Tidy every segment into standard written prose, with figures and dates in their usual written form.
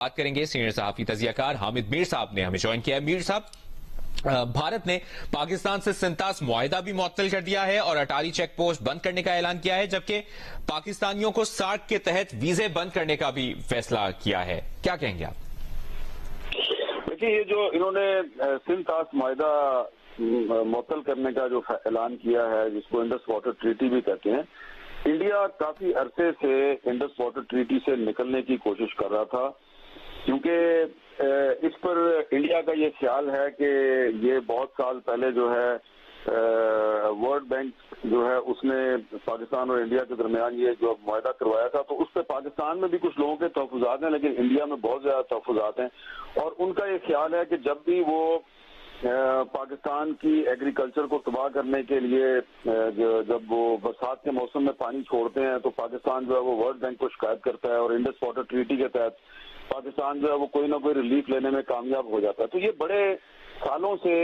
بات کریں گے سینئر صحافی تجزیہ کار حامد میر صاحب نے ہمیں جوائن کیا ہے۔ میر صاحب، بھارت نے پاکستان سے سنتاس معاہدہ بھی معطل کر دیا ہے اور اٹاری چیک پوسٹ بند کرنے کا اعلان کیا ہے، جبکہ پاکستانیوں کو سارک کے تحت ویزے بند کرنے کا بھی فیصلہ کیا ہے، کیا کہیں گے آپ؟ دیکھیے، یہ جو انہوں نے سنتاس معاہدہ معطل کرنے کا جو اعلان کیا ہے، جس کو انڈس واٹر ٹریٹی بھی کہتے ہیں، انڈیا کافی عرصے سے انڈس واٹر ٹریٹی سے نکلنے کی کوشش کر رہا تھا، کیونکہ اس پر انڈیا کا یہ خیال ہے کہ یہ بہت سال پہلے جو ہے ورلڈ بینک جو ہے اس نے پاکستان اور انڈیا کے درمیان یہ جو معاہدہ کروایا تھا، تو اس پہ پاکستان میں بھی کچھ لوگوں کے تحفظات ہیں، لیکن انڈیا میں بہت زیادہ تحفظات ہیں، اور ان کا یہ خیال ہے کہ جب بھی وہ پاکستان کی ایگریکلچر کو تباہ کرنے کے لیے جب وہ برسات کے موسم میں پانی چھوڑتے ہیں تو پاکستان جو ہے وہ ورلڈ بینک کو شکایت کرتا ہے، اور انڈس واٹر ٹریٹی کے تحت پاکستان جو ہے وہ کوئی نہ کوئی ریلیف لینے میں کامیاب ہو جاتا ہے۔ تو یہ بڑے سالوں سے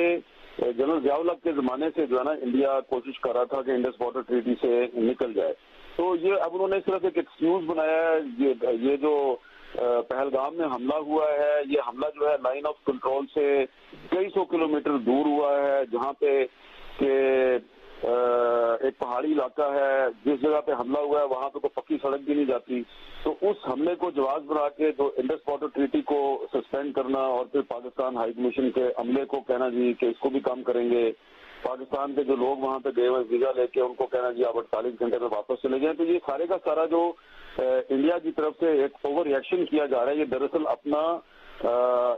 جنرل ضیاء الحق کے زمانے سے جو ہے نا انڈیا کوشش کر رہا تھا کہ انڈس واٹر ٹریٹی سے نکل جائے۔ تو یہ اب انہوں نے صرف ایک ایکسکیوز بنایا ہے، یہ جو پہلگام میں حملہ ہوا ہے، یہ حملہ جو ہے لائن آف کنٹرول سے کئی سو کلومیٹر دور ہوا ہے، جہاں پہ کہ ایک پہاڑی علاقہ ہے، جس جگہ پہ حملہ ہوا ہے وہاں پہ کوئی پکی سڑک بھی نہیں جاتی۔ تو اس حملے کو جواز بنا کے جو انڈس واٹر ٹریٹی کو سسپینڈ کرنا اور پھر پاکستان ہائی کمیشن کے عملے کو کہنا جی کہ اس کو بھی کام کریں گے، پاکستان کے جو لوگ وہاں پہ گئے ہوئے ویزا لے کے ان کو کہنا جی آپ 48 گھنٹے میں واپس چلے جائیں۔ تو یہ سارے کا سارا جو انڈیا کی طرف سے ایک اوور ریئیکشن کیا جا رہا ہے، یہ دراصل اپنا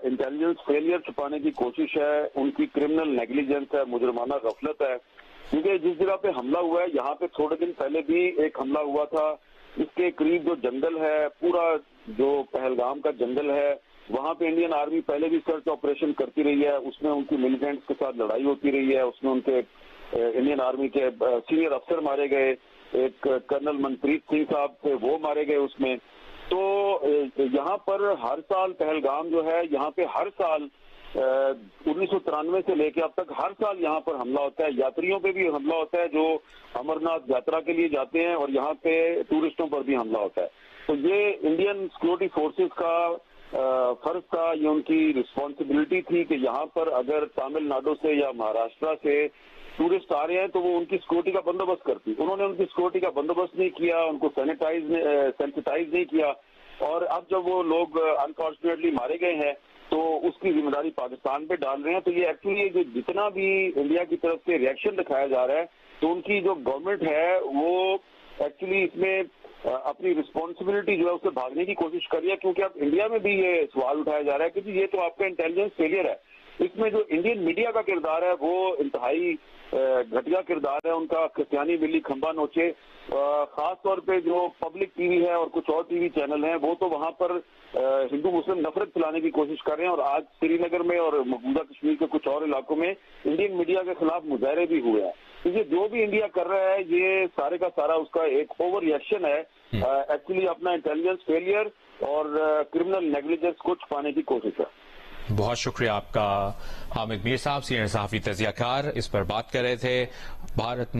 انٹیلیجنس فیلئر چھپانے کی کوشش ہے، ان کی کرمنل نیگلیجنس ہے، مجرمانہ غفلت ہے، کیونکہ جس جگہ پہ حملہ ہوا ہے یہاں پہ تھوڑے دن پہلے بھی ایک حملہ ہوا تھا، اس کے قریب جو جنگل ہے، پورا جو پہلگام کا جنگل ہے، وہاں پہ انڈین آرمی پہلے بھی سرچ آپریشن کرتی رہی ہے، اس میں ان کی ملیٹنٹس کے ساتھ لڑائی ہوتی رہی ہے، اس میں ان کے انڈین آرمی کے سینئر افسر مارے گئے، ایک کرنل منپریت سنگھ صاحب تھے وہ مارے گئے اس میں۔ تو یہاں پر ہر سال پہلگام جو ہے یہاں پہ ہر سال 1993 سے لے کے اب تک ہر سال یہاں پر حملہ ہوتا ہے، یاتریوں پہ بھی حملہ ہوتا ہے جو امرناتھ یاترا کے لیے جاتے ہیں، اور یہاں پہ ٹورسٹوں پر بھی حملہ ہوتا ہے۔ تو یہ انڈین سیکورٹی فورسز کا فرض تھا، یہ ان کی رسپانسبلٹی تھی کہ یہاں پر اگر تامل ناڈو سے یا مہاراشٹر سے ٹورسٹ آ رہے ہیں تو وہ ان کی سیکورٹی کا بندوبست کرتی۔ انہوں نے ان کی سیکورٹی کا بندوبست نہیں کیا، ان کو سینسٹائز نہیں کیا، اور اب جب وہ لوگ انفارچونیٹلی مارے گئے ہیں تو اس کی ذمہ داری پاکستان پہ ڈال رہے ہیں۔ تو یہ ایکچولی جو جتنا بھی انڈیا کی طرف سے ریئیکشن دکھایا جا رہا ہے، تو ان کی جو گورنمنٹ ہے وہ ایکچولی اس میں اپنی رسپانسبلٹی جو ہے اسے بھاگنے کی کوشش کر رہی ہے، کیونکہ اب انڈیا میں بھی یہ سوال اٹھایا جا رہا ہے کہ یہ تو آپ کا انٹیلیجنس فیلئر ہے۔ اس میں جو انڈین میڈیا کا کردار ہے وہ انتہائی گھٹیا کردار ہے ان کا، کرسچیانی بلی کھمبا نوچے، خاص طور پہ جو پبلک ٹی وی ہے اور کچھ اور ٹی وی چینل ہیں وہ تو وہاں پر ہندو مسلم نفرت پھیلانے کی کوشش کر رہے ہیں، اور آج سری نگر میں اور مقبوضہ کشمیر کے کچھ اور علاقوں میں انڈین میڈیا کے خلاف مظاہرے بھی ہوئے ہیں۔ تو یہ جو بھی انڈیا کر رہا ہے یہ سارے کا سارا اس کا ایک اوور ریئیکشن ہے، ایکچولی اپنا انٹیلیجنس فیلئر اور کرمنل نیگلیجنس کو چھپانے کی کوشش ہے۔ بہت شکریہ آپ کا حامد میر صاحب، سینئر صحافی تجزیہ کار، اس پر بات کر رہے تھے۔ بھارت نے